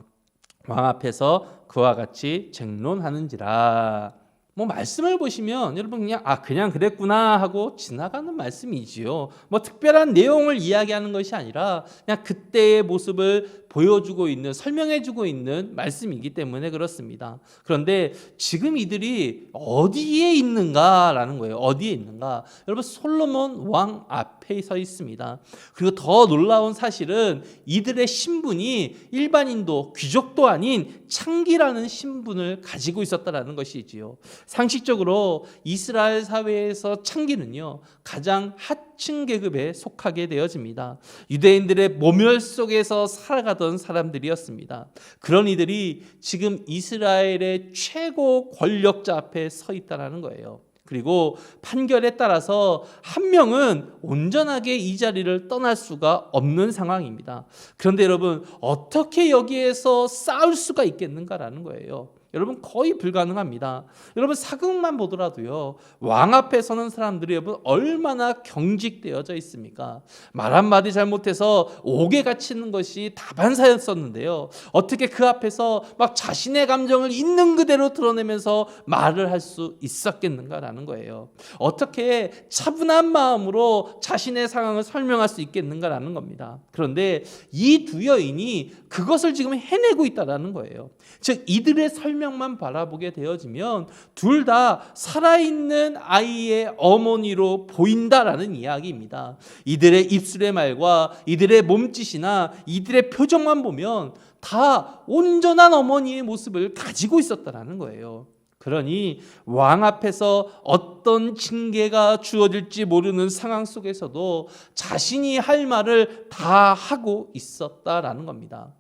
왕 앞에서 그와 같이 쟁론하는지라. 말씀을 보시면 여러분 그냥 그랬구나 하고 지나가는 말씀이지요. 특별한 내용을 이야기하는 것이 아니라 그냥 그때의 모습을 보여주고 있는, 설명해주고 있는 말씀이기 때문에 그렇습니다. 그런데 지금 이들이 어디에 있는가라는 거예요. 어디에 있는가? 여러분, 솔로몬 왕 앞에 서 있습니다. 그리고 더 놀라운 사실은 이들의 신분이 일반인도 귀족도 아닌 창기라는 신분을 가지고 있었다라는 것이지요. 상식적으로 이스라엘 사회에서 창기는요, 가장 하층 계급에 속하게 되어집니다. 유대인들의 모멸 속에서 살아가던 사람들이었습니다. 그런 이들이 지금 이스라엘의 최고 권력자 앞에 서 있다는 거예요. 그리고 판결에 따라서 한 명은 온전하게 이 자리를 떠날 수가 없는 상황입니다. 그런데 여러분, 어떻게 여기에서 싸울 수가 있겠는가라는 거예요. 여러분, 거의 불가능합니다. 여러분, 사극만 보더라도요, 왕 앞에 서는 사람들이 여러분 얼마나 경직되어져 있습니까? 말 한마디 잘못해서 옥에 갇히는 것이 다반사였었는데요, 어떻게 그 앞에서 막 자신의 감정을 있는 그대로 드러내면서 말을 할 수 있었겠는가라는 거예요. 어떻게 차분한 마음으로 자신의 상황을 설명할 수 있겠는가라는 겁니다. 그런데 이 두 여인이 그것을 지금 해내고 있다는 거예요. 즉, 이들의 설명만 바라보게 되어지면 둘 다 살아있는 아이의 어머니로 보인다라는 이야기입니다. 이들의 입술의 말과 이들의 몸짓이나 이들의 표정만 보면 다 온전한 어머니의 모습을 가지고 있었다라는 거예요. 그러니 왕 앞에서 어떤 징계가 주어질지 모르는 상황 속에서도 자신이 할 말을 다 하고 있었다라는 겁니다.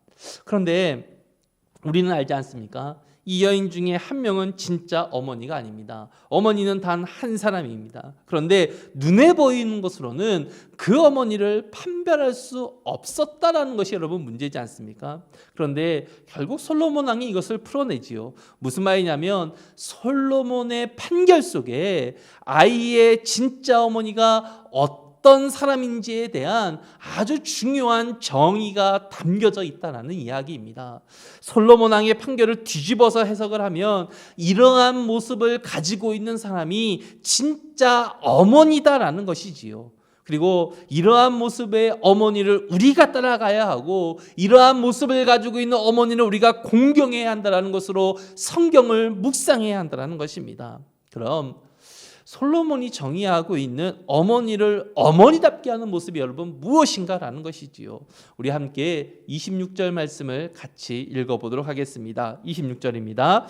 그런데 우리는 알지 않습니까? 이 여인 중에 한 명은 진짜 어머니가 아닙니다. 어머니는 단 한 사람입니다. 그런데 눈에 보이는 것으로는 그 어머니를 판별할 수 없었다라는 것이 여러분 문제지 않습니까? 그런데 결국 솔로몬 왕이 이것을 풀어내지요. 무슨 말이냐면 솔로몬의 판결 속에 아이의 진짜 어머니가 어떤 사람인지에 대한 아주 중요한 정의가 담겨져 있다는 이야기입니다. 솔로몬 왕의 판결을 뒤집어서 해석을 하면 이러한 모습을 가지고 있는 사람이 진짜 어머니다라는 것이지요. 그리고 이러한 모습의 어머니를 우리가 따라가야 하고 이러한 모습을 가지고 있는 어머니를 우리가 공경해야 한다는 것으로 성경을 묵상해야 한다는 것입니다. 그럼 솔로몬이 정의하고 있는 어머니를 어머니답게 하는 모습이 여러분 무엇인가라는 것이지요. 우리 함께 26절 말씀을 같이 읽어보도록 하겠습니다. 26절입니다.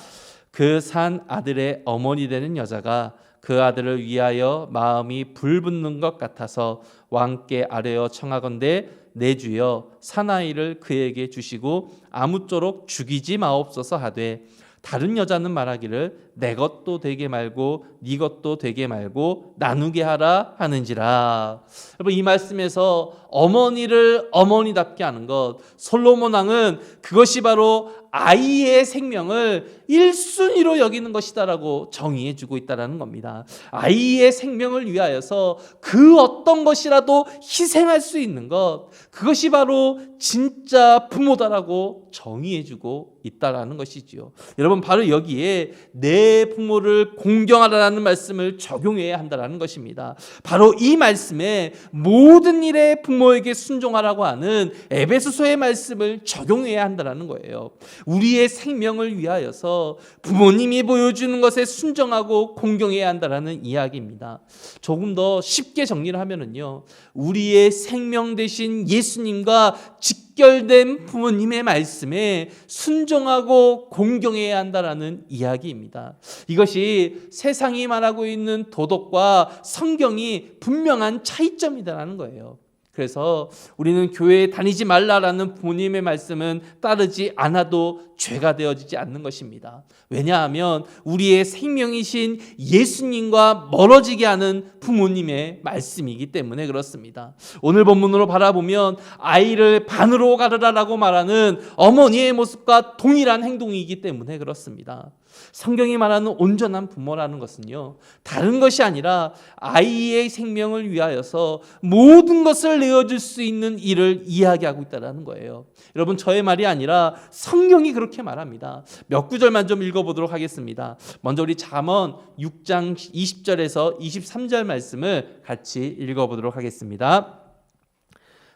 그 산 아들의 어머니 되는 여자가 그 아들을 위하여 마음이 불붙는 것 같아서 왕께 아뢰어 청하건대 내 주여 사나이를 그에게 주시고 아무쪼록 죽이지 마옵소서 하되 다른 여자는 말하기를 내 것도 되게 말고 네 것도 되게 말고 나누게 하라 하는지라. 여러분, 이 말씀에서 어머니를 어머니답게 하는 것, 솔로몬 왕은 그것이 바로 아이의 생명을 1순위로 여기는 것이다라고 정의해 주고 있다는 겁니다. 아이의 생명을 위하여서 그 어떤 것이라도 희생할 수 있는 것, 그것이 바로 진짜 부모다라고 정의해 주고 있다는 것이지요. 여러분, 바로 여기에 내 부모를 공경하라는 말씀을 적용해야 한다는 것입니다. 바로 이 말씀에 모든 일에 부모에게 순종하라고 하는 에베소서의 말씀을 적용해야 한다는 거예요. 우리의 생명을 위하여서 부모님이 보여주는 것에 순종하고 공경해야 한다는 이야기입니다. 조금 더 쉽게 정리를 하면은요, 우리의 생명 되신 예수님과 직결된 부모님의 말씀에 순종하고 공경해야 한다는 이야기입니다. 이것이 세상이 말하고 있는 도덕과 성경이 분명한 차이점이라는 거예요. 그래서 우리는 교회에 다니지 말라라는 부모님의 말씀은 따르지 않아도 죄가 되어지지 않는 것입니다. 왜냐하면 우리의 생명이신 예수님과 멀어지게 하는 부모님의 말씀이기 때문에 그렇습니다. 오늘 본문으로 바라보면 아이를 반으로 가르라라고 말하는 어머니의 모습과 동일한 행동이기 때문에 그렇습니다. 성경이 말하는 온전한 부모라는 것은요, 다른 것이 아니라 아이의 생명을 위하여서 모든 것을 내어줄 수 있는 일을 이야기하고 있다는 거예요. 여러분, 저의 말이 아니라 성경이 그렇게 말합니다. 몇 구절만 좀 읽어보도록 하겠습니다. 먼저 우리 잠언 6장 20절에서 23절 말씀을 같이 읽어보도록 하겠습니다.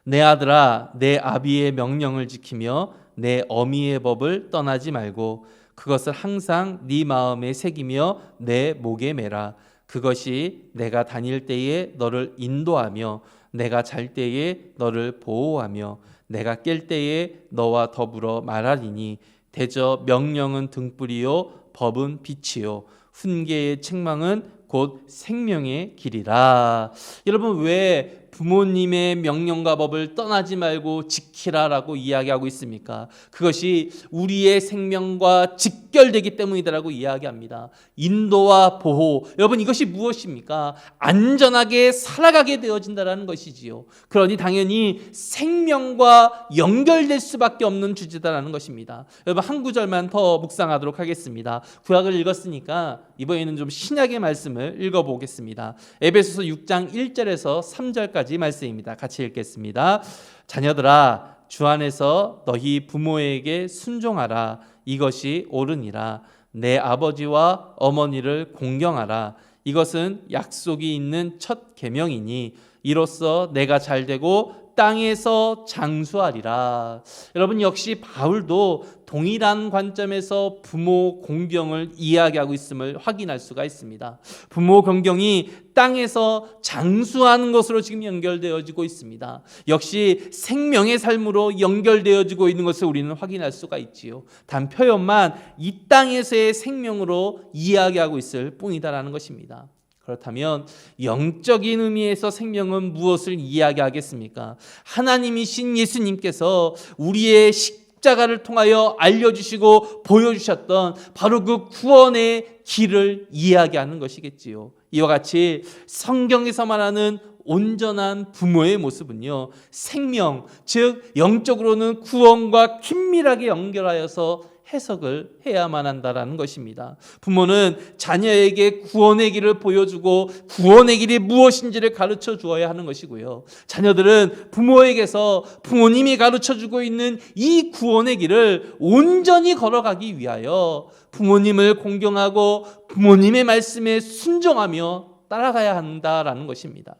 내 아들아, 내 아비의 명령을 지키며 내 어미의 법을 떠나지 말고 그것을 항상 네 마음에 새기며 내 목에 매라. 그것이 내가 다닐 때에 너를 인도하며 내가 잘 때에 너를 보호하며 내가 깰 때에 너와 더불어 말하리니 대저 명령은 등불이요 법은 빛이요 훈계의 책망은 곧 생명의 길이라. 여러분, 왜 부모님의 명령과 법을 떠나지 말고 지키라라고 이야기하고 있습니까? 그것이 우리의 생명과 직결되기 때문이다라고 이야기합니다. 인도와 보호, 여러분 이것이 무엇입니까? 안전하게 살아가게 되어진다라는 것이지요. 그러니 당연히 생명과 연결될 수밖에 없는 주제다라는 것입니다. 여러분, 한 구절만 더 묵상하도록 하겠습니다. 구약을 읽었으니까 이번에는 좀 신약의 말씀을 읽어보겠습니다. 에베소서 6장 1절에서 3절까지 말씀입니다. 같이 읽겠습니다. 자녀들아, 주 안에서 너희 부모에게 순종하라. 이것이 옳으니라. 내 아버지와 어머니를 공경하라. 이것은 약속이 있는 첫 계명이니 이로써 내가 잘되고 땅에서 장수하리라. 여러분, 역시 바울도 동일한 관점에서 부모 공경을 이야기하고 있음을 확인할 수가 있습니다. 부모 공경이 땅에서 장수하는 것으로 지금 연결되어지고 있습니다. 역시 생명의 삶으로 연결되어지고 있는 것을 우리는 확인할 수가 있지요. 단 표현만 이 땅에서의 생명으로 이야기하고 있을 뿐이다라는 것입니다. 그렇다면 영적인 의미에서 생명은 무엇을 이야기하겠습니까? 하나님이신 예수님께서 우리의 십자가를 통하여 알려주시고 보여주셨던 바로 그 구원의 길을 이야기하는 것이겠지요. 이와 같이 성경에서 말하는 온전한 부모의 모습은요, 생명, 즉 영적으로는 구원과 긴밀하게 연결하여서 해석을 해야만 한다라는 것입니다. 부모는 자녀에게 구원의 길을 보여주고 구원의 길이 무엇인지를 가르쳐 주어야 하는 것이고요. 자녀들은 부모에게서 부모님이 가르쳐 주고 있는 이 구원의 길을 온전히 걸어가기 위하여 부모님을 공경하고 부모님의 말씀에 순종하며 따라가야 한다라는 것입니다.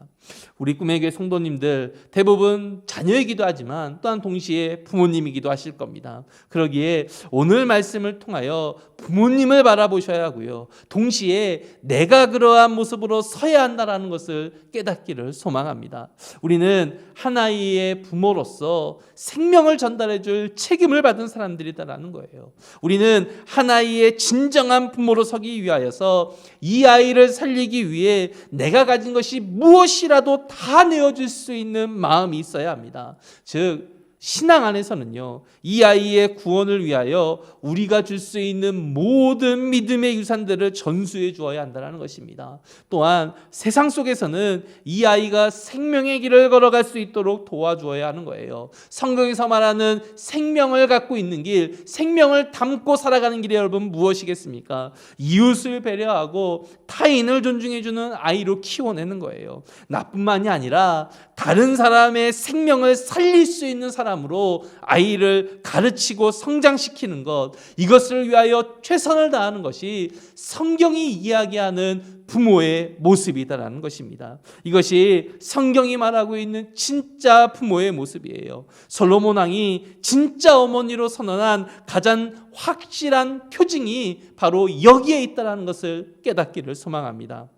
우리 꿈의 교회 성도님들 대부분 자녀이기도 하지만 또한 동시에 부모님이기도 하실 겁니다. 그러기에 오늘 말씀을 통하여 부모님을 바라보셔야 하고요. 동시에 내가 그러한 모습으로 서야 한다는 것을 깨닫기를 소망합니다. 우리는 하나의 부모로서 생명을 전달해 줄 책임을 받은 사람들이다라는 거예요. 우리는 하나의 진정한 부모로 서기 위하여서 이 아이를 살리기 위해 내가 가진 것이 무엇이라도 다 내어줄 수 있는 마음이 있어야 합니다. 즉 신앙 안에서는요, 이 아이의 구원을 위하여 우리가 줄 수 있는 모든 믿음의 유산들을 전수해 주어야 한다는 것입니다. 또한 세상 속에서는 이 아이가 생명의 길을 걸어갈 수 있도록 도와주어야 하는 거예요. 성경에서 말하는 생명을 갖고 있는 길, 생명을 담고 살아가는 길이 여러분 무엇이겠습니까? 이웃을 배려하고 타인을 존중해 주는 아이로 키워내는 거예요. 나뿐만이 아니라 다른 사람의 생명을 살릴 수 있는 사람으로 아이를 가르치고 성장시키는 것, 이것을 위하여 최선을 다하는 것이 성경이 이야기하는 부모의 모습이다라는 것입니다. 이것이 성경이 말하고 있는 진짜 부모의 모습이에요. 솔로몬 왕이 진짜 어머니로 선언한 가장 확실한 표징이 바로 여기에 있다는 것을 깨닫기를 소망합니다.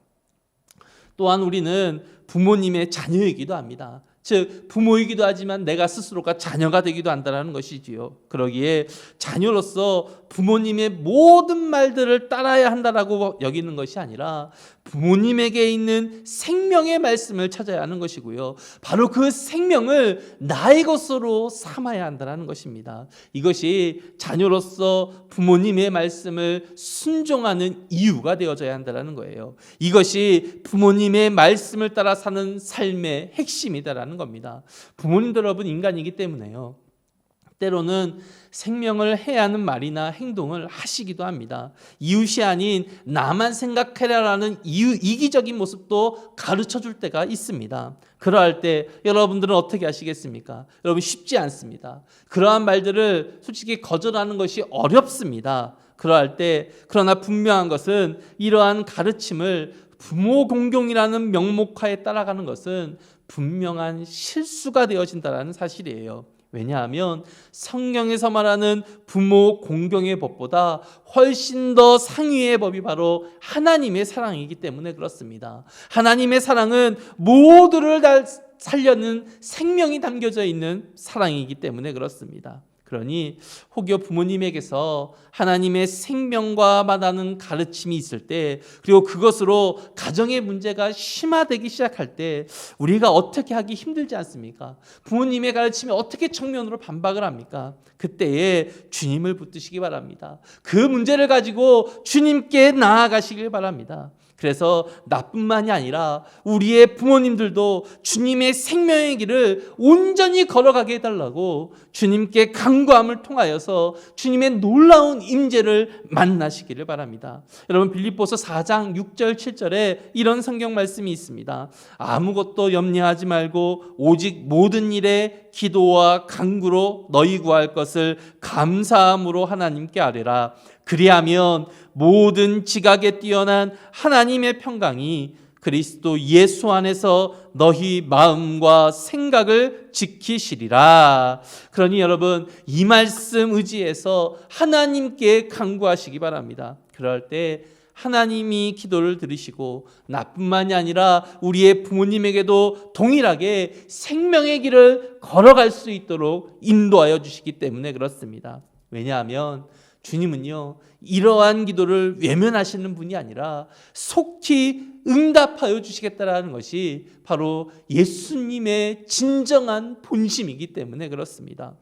또한 우리는 부모님의 자녀이기도 합니다. 즉 부모이기도 하지만 내가 스스로가 자녀가 되기도 한다는 것이지요. 그러기에 자녀로서 부모님의 모든 말들을 따라야 한다라고 여기는 것이 아니라 부모님에게 있는 생명의 말씀을 찾아야 하는 것이고요. 바로 그 생명을 나의 것으로 삼아야 한다는 것입니다. 이것이 자녀로서 부모님의 말씀을 순종하는 이유가 되어져야 한다는 거예요. 이것이 부모님의 말씀을 따라 사는 삶의 핵심이다라는 겁니다. 부모님들 여러분 인간이기 때문에요. 때로는 생명을 해야 하는 말이나 행동을 하시기도 합니다. 이웃이 아닌 나만 생각해라라는 이기적인 모습도 가르쳐 줄 때가 있습니다. 그러할 때 여러분들은 어떻게 하시겠습니까? 여러분 쉽지 않습니다. 그러한 말들을 솔직히 거절하는 것이 어렵습니다. 그러할 때 그러나 분명한 것은 이러한 가르침을 부모 공경이라는 명목하에 따라가는 것은 분명한 실수가 되어진다는 사실이에요. 왜냐하면 성경에서 말하는 부모 공경의 법보다 훨씬 더 상위의 법이 바로 하나님의 사랑이기 때문에 그렇습니다. 하나님의 사랑은 모두를 다 살려는 생명이 담겨져 있는 사랑이기 때문에 그렇습니다. 그러니 혹여 부모님에게서 하나님의 생명과 마다하는 가르침이 있을 때, 그리고 그것으로 가정의 문제가 심화되기 시작할 때 우리가 어떻게 하기 힘들지 않습니까? 부모님의 가르침에 어떻게 청면으로 반박을 합니까? 그때에 주님을 붙드시기 바랍니다. 그 문제를 가지고 주님께 나아가시길 바랍니다. 그래서 나뿐만이 아니라 우리의 부모님들도 주님의 생명의 길을 온전히 걸어가게 해달라고 주님께 간구함을 통하여서 주님의 놀라운 임재를 만나시기를 바랍니다. 여러분, 빌립보서 4장 6절 7절에 이런 성경 말씀이 있습니다. 아무것도 염려하지 말고 오직 모든 일에 기도와 간구로 너희 구할 것을 감사함으로 하나님께 아뢰라. 그리하면 모든 지각에 뛰어난 하나님의 평강이 그리스도 예수 안에서 너희 마음과 생각을 지키시리라. 그러니 여러분, 이 말씀 의지해서 하나님께 간구하시기 바랍니다. 그럴 때 하나님이 기도를 들으시고 나뿐만이 아니라 우리의 부모님에게도 동일하게 생명의 길을 걸어갈 수 있도록 인도하여 주시기 때문에 그렇습니다. 왜냐하면 주님은요, 이러한 기도를 외면하시는 분이 아니라 속히 응답하여 주시겠다라는 것이 바로 예수님의 진정한 본심이기 때문에 그렇습니다.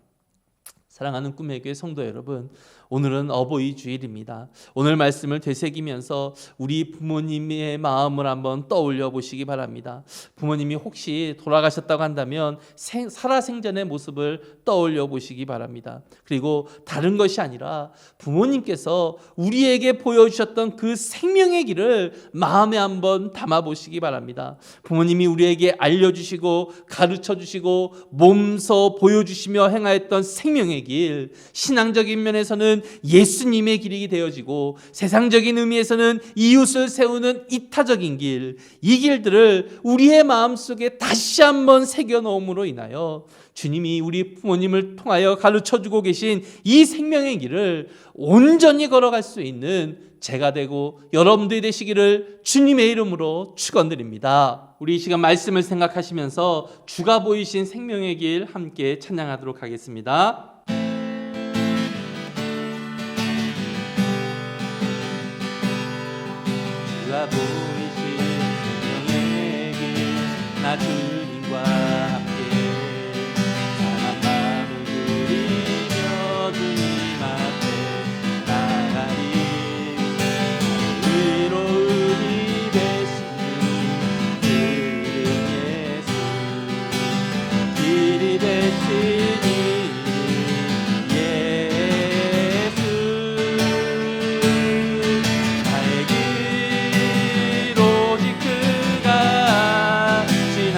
사랑하는 꿈의 교회 성도 여러분, 오늘은 어버이 주일입니다. 오늘 말씀을 되새기면서 우리 부모님의 마음을 한번 떠올려 보시기 바랍니다. 부모님이 혹시 돌아가셨다고 한다면 살아생전의 모습을 떠올려 보시기 바랍니다. 그리고 다른 것이 아니라 부모님께서 우리에게 보여주셨던 그 생명의 길을 마음에 한번 담아 보시기 바랍니다. 부모님이 우리에게 알려주시고 가르쳐주시고 몸소 보여주시며 행하였던 생명의 길, 신앙적인 면에서는 예수님의 길이 되어지고 세상적인 의미에서는 이웃을 세우는 이타적인 길, 이 길들을 우리의 마음속에 다시 한번 새겨놓음으로 인하여 주님이 우리 부모님을 통하여 가르쳐주고 계신 이 생명의 길을 온전히 걸어갈 수 있는 제가 되고 여러분들이 되시기를 주님의 이름으로 축원드립니다. 우리 이 시간 말씀을 생각하시면서 주가 보이신 생명의 길 함께 찬양하도록 하겠습니다. 주가 보이신 생명의 길, 나 주님과 함께 상한 마음을 드리며 주님 앞에 나가리. 의로운 이 되신 주 이름 예수, 길이 되신 나의 길 오직 그가 지난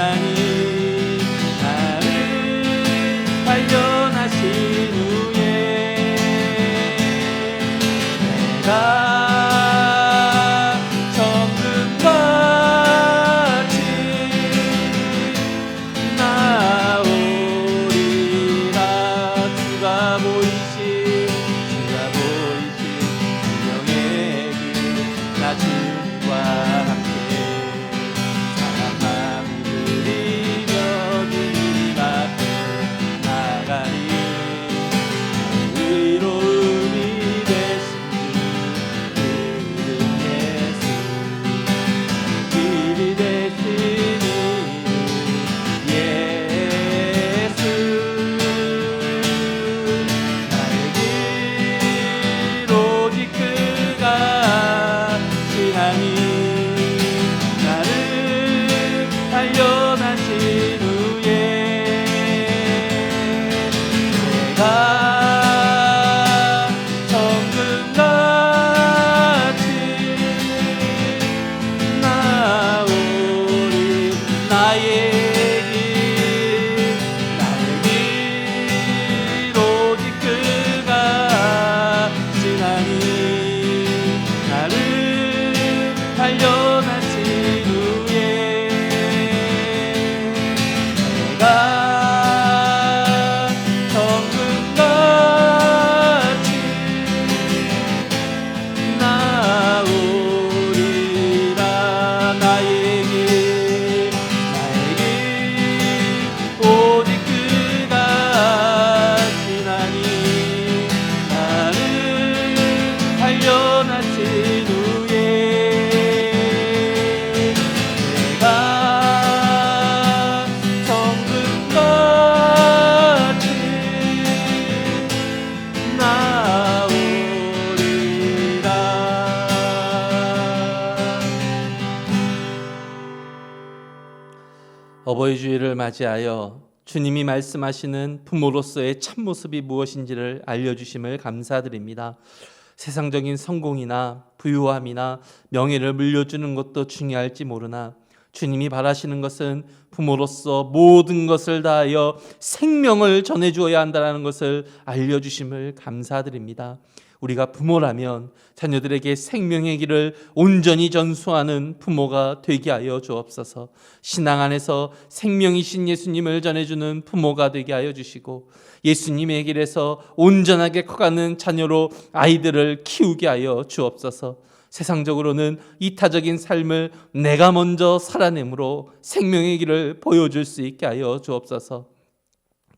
어버이 주일을 맞이하여 주님이 말씀하시는 부모로서의 참모습이 무엇인지를 알려주심을 감사드립니다. 세상적인 성공이나 부유함이나 명예를 물려주는 것도 중요할지 모르나 주님이 바라시는 것은 부모로서 모든 것을 다하여 생명을 전해주어야 한다는 것을 알려주심을 감사드립니다. 우리가 부모라면 자녀들에게 생명의 길을 온전히 전수하는 부모가 되게 하여 주옵소서. 신앙 안에서 생명이신 예수님을 전해주는 부모가 되게 하여 주시고 예수님의 길에서 온전하게 커가는 자녀로 아이들을 키우게 하여 주옵소서. 세상적으로는 이타적인 삶을 내가 먼저 살아내므로 생명의 길을 보여줄 수 있게 하여 주옵소서.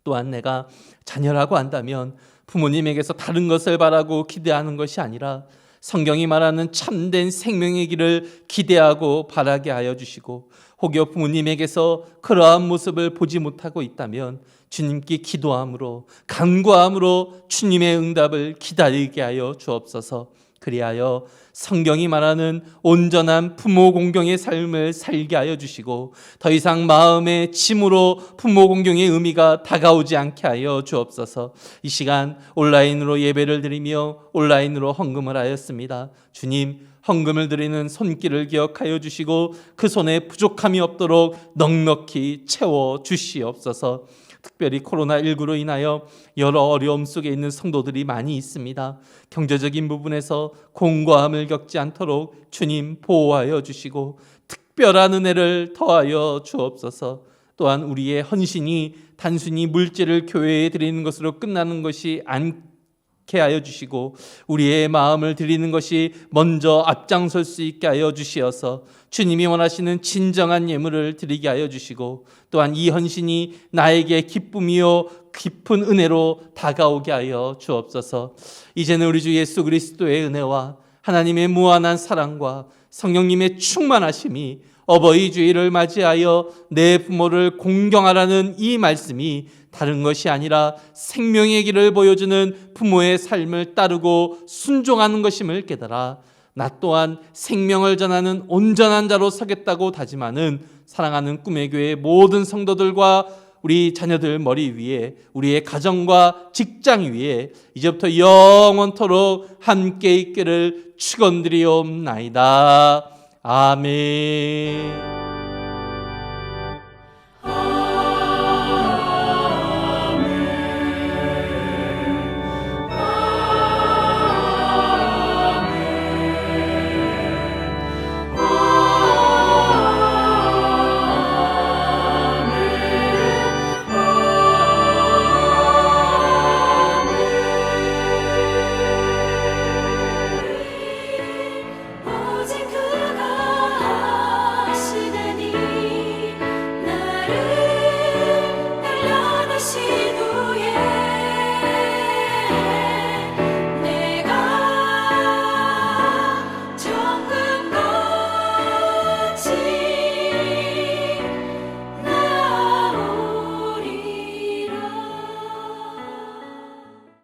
또한 내가 자녀라고 한다면 부모님에게서 다른 것을 바라고 기대하는 것이 아니라 성경이 말하는 참된 생명의 길을 기대하고 바라게 하여 주시고, 혹여 부모님에게서 그러한 모습을 보지 못하고 있다면 주님께 기도함으로 간구함으로 주님의 응답을 기다리게 하여 주옵소서. 그리하여 성경이 말하는 온전한 부모 공경의 삶을 살게 하여 주시고 더 이상 마음의 짐으로 부모 공경의 의미가 다가오지 않게 하여 주옵소서. 이 시간 온라인으로 예배를 드리며 온라인으로 헌금을 하였습니다. 주님, 헌금을 드리는 손길을 기억하여 주시고 그 손에 부족함이 없도록 넉넉히 채워 주시옵소서. 특별히 코로나19로 인하여 여러 어려움 속에 있는 성도들이 많이 있습니다. 경제적인 부분에서 공고함을 겪지 않도록 주님 보호하여 주시고 특별한 은혜를 더하여 주옵소서. 또한 우리의 헌신이 단순히 물질을 교회에 드리는 것으로 끝나는 것이 않게 하여 주시고 우리의 마음을 드리는 것이 먼저 앞장설 수 있게 하여 주시어서 주님이 원하시는 진정한 예물을 드리게 하여 주시고 또한 이 헌신이 나에게 기쁨이요 깊은 은혜로 다가오게 하여 주옵소서. 이제는 우리 주 예수 그리스도의 은혜와 하나님의 무한한 사랑과 성령님의 충만하심이 어버이 주일을 맞이하여 내 부모를 공경하라는 이 말씀이 다른 것이 아니라 생명의 길을 보여주는 부모의 삶을 따르고 순종하는 것임을 깨달아 나 또한 생명을 전하는 온전한 자로 서겠다고 다짐하는 사랑하는 꿈의 교회 모든 성도들과 우리 자녀들 머리 위에 우리의 가정과 직장 위에 이제부터 영원토록 함께 있기를 축원드리옵나이다. 아멘.